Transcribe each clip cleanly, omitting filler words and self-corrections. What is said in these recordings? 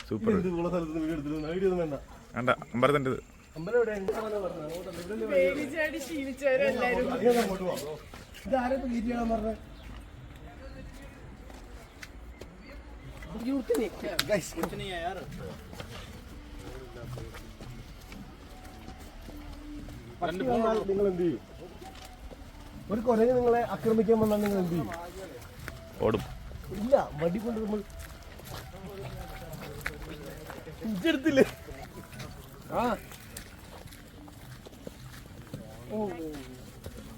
Super അമ്പലത്തിൻ്റെ നിങ്ങൾ എന്ത് ചെയ്യും? ഒരു കൊരങ്ങ് നിങ്ങളെ ആക്രമിക്കാൻ വന്നാൽ നിങ്ങൾ എന്ത് ചെയ്യും? ഓടും. ഇല്ല, വടി കൊണ്ട് നമ്മൾ പിടിച്ചെടുത്തില്ലേ? ആ ഓ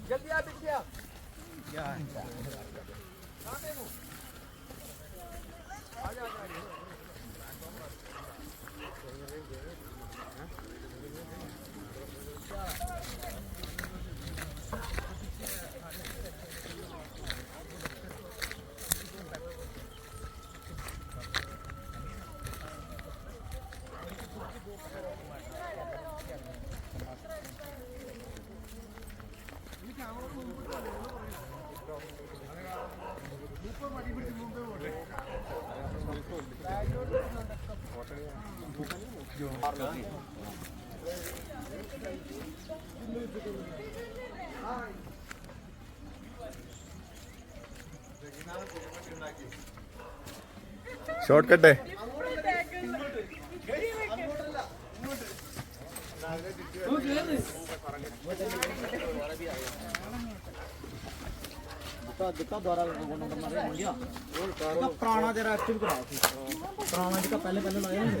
ജൽദി ആ പിടിച്ചാ ഷോർട്ട് കട്ടേ पुराना जरा एक्टिव कराओ, पुराना जिसका पहले पहले लाया ना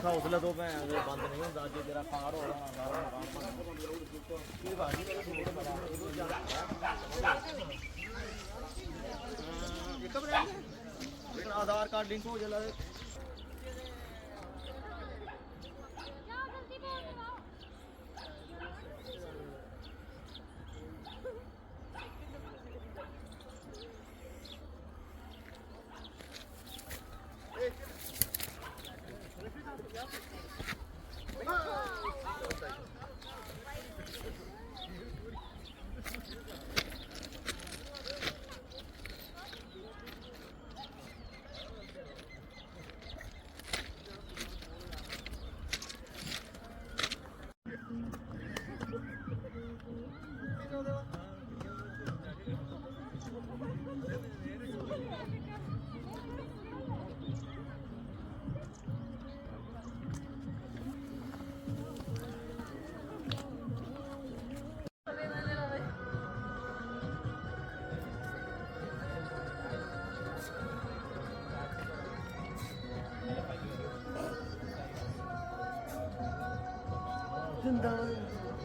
हौसला तो मैं बंद नहीं होता जो तेरा कार हो आधार कार्ड लिंक हो जला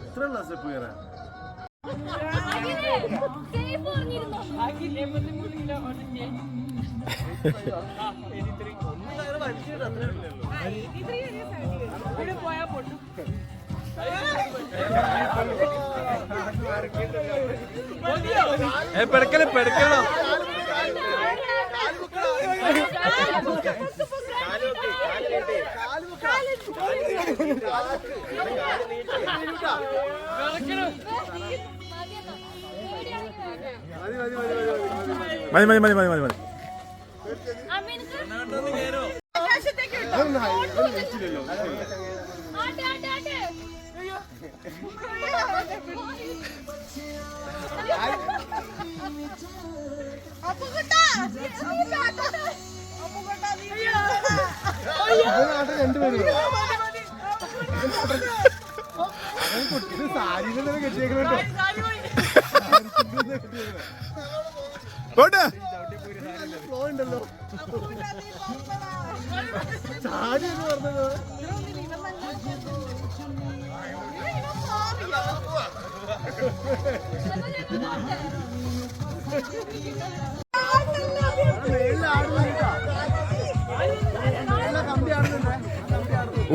ഇത്ര ക്ലാസ് പോയാ പെടക്കല് പെടക്കണോ മതി മതി മതി മതി മതി മതി പോട്ടെ ഉണ്ടല്ലോ ചാടി എന്ന് പറഞ്ഞത്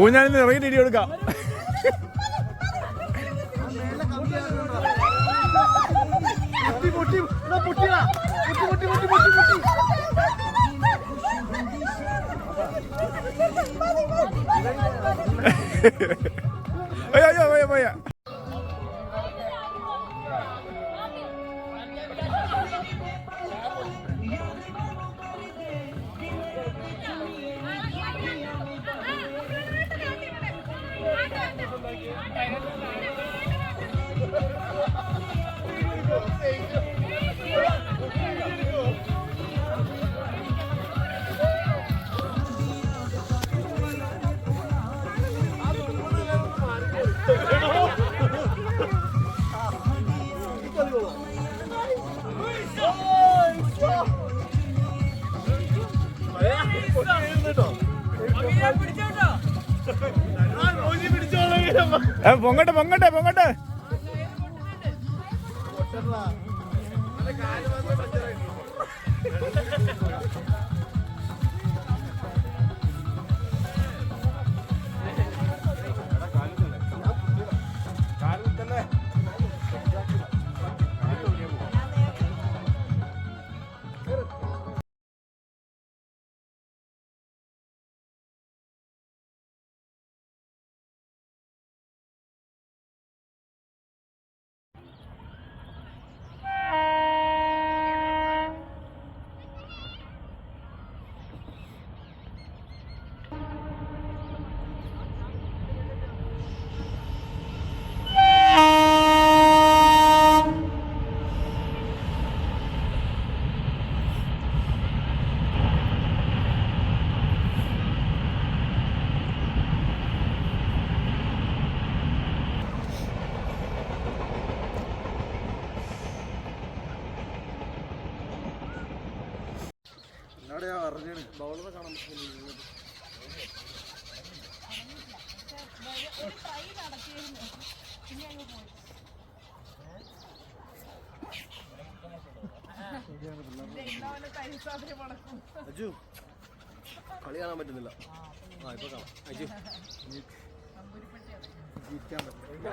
ഊഞ്ഞാലിന്ന് ഇറങ്ങിയിട്ട് ഇടി കൊടുക്കാം. പൊട്ടി പൊട്ടി പൊട്ടിയാ അയ്യോ പോയ പോയ. പൊങ്ങട്ടെ പൊങ്ങട്ടെ പൊങ്ങട്ടെ. ബൗളറെ കാണാൻ പറ്റുന്നില്ല. അജു കളി കാണാൻ പറ്റുന്നില്ല. ആ ഇപ്പൊ കാണാം. അജു ജീവിക്കാൻ പറ്റില്ല.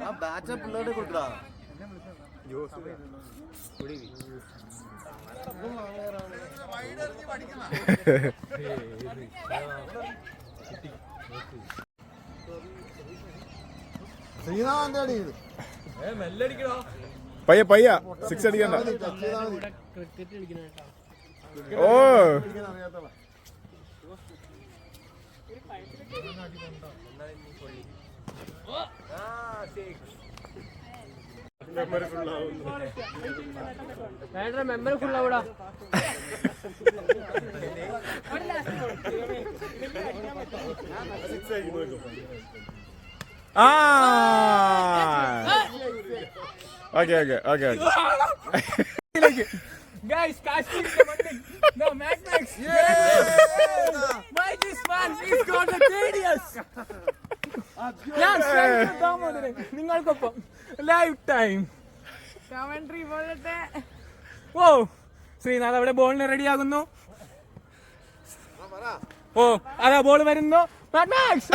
ആ ബാറ്റ് പിള്ളേരുടെ കൊടുക്കടാ. പയ്യ പയ്യ സിക്സ് അടിക്കണ്ട. ഓ മെമ്പർ ഫുൾ ആവൂടാ. ആ okay okay okay okay. Guys, catch me in the Monday. No, Max. Yeah. Why this man? He's got the radius. നിങ്ങൾക്കൊപ്പം ലൈവ് ടൈം കമന്ററി പോലത്തെ. ഓ ശ്രീനാഥ് അവിടെ ബോളിന് റെഡി ആകുന്നു. ഓ അതാ ബോൾ വരുന്നു. പ്രണായത്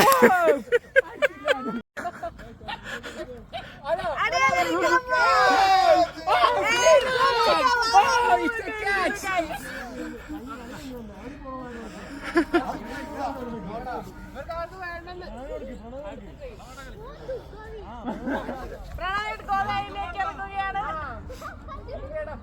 ഗോളയിലേക്ക് ഇറങ്ങുകയാണ്. എവിടെ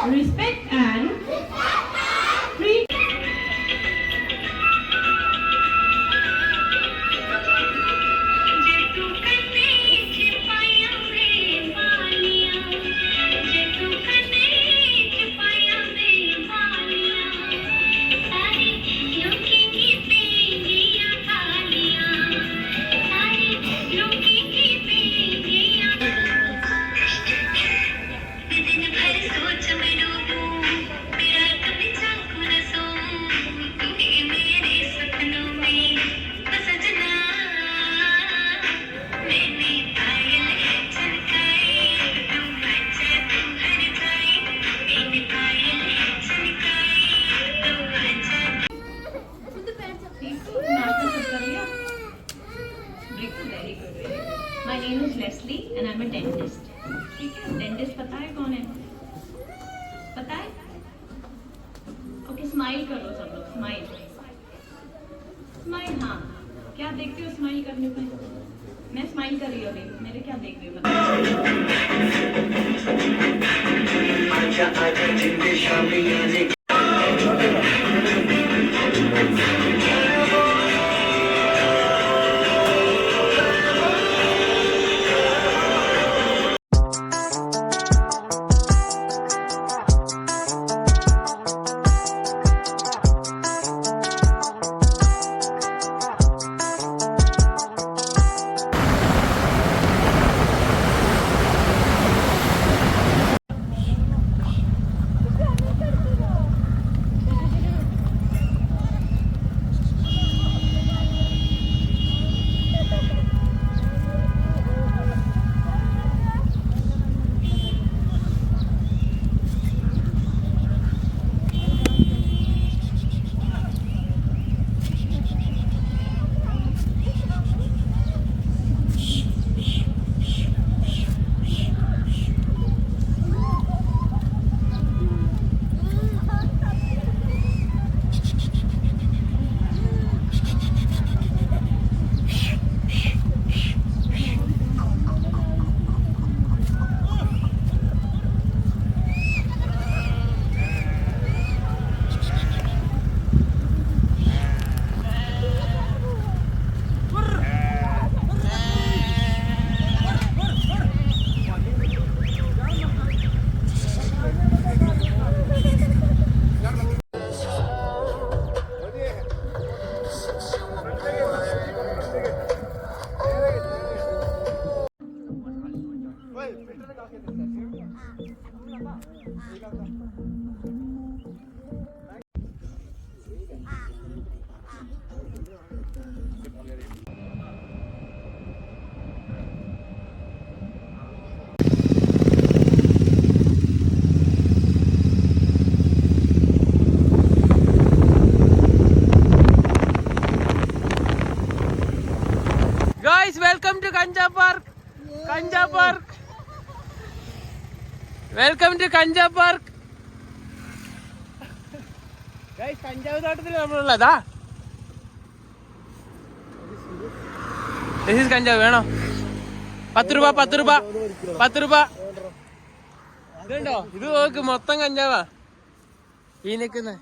respect and free. My name is Leslie and I'm a dentist. ठीक है, dentist पता है कौन है? पता है? Okay, smile करो सब लोग, smile. Smile, हाँ. क्या देखते हो smile करने पे? मैं smile कर रही हूँ अभी. मेरे क्या देख रही हो बताओ? आजा आजा जिंदगी शामी आने. Guys, welcome to Kanja Park. Kanja Park. Welcome to Kanja Park. Guys, കഞ്ചാവ് തോട്ടത്തിൽ നമ്മളുള്ളതാ. This is കഞ്ചാവ് വേണോ? 10 രൂപ 10 രൂപ 10 രൂപ. ഇതുണ്ടോ? ഇത് നോക്ക് മൊത്തം കഞ്ചാവാ ഈ നിൽക്കുന്നത്.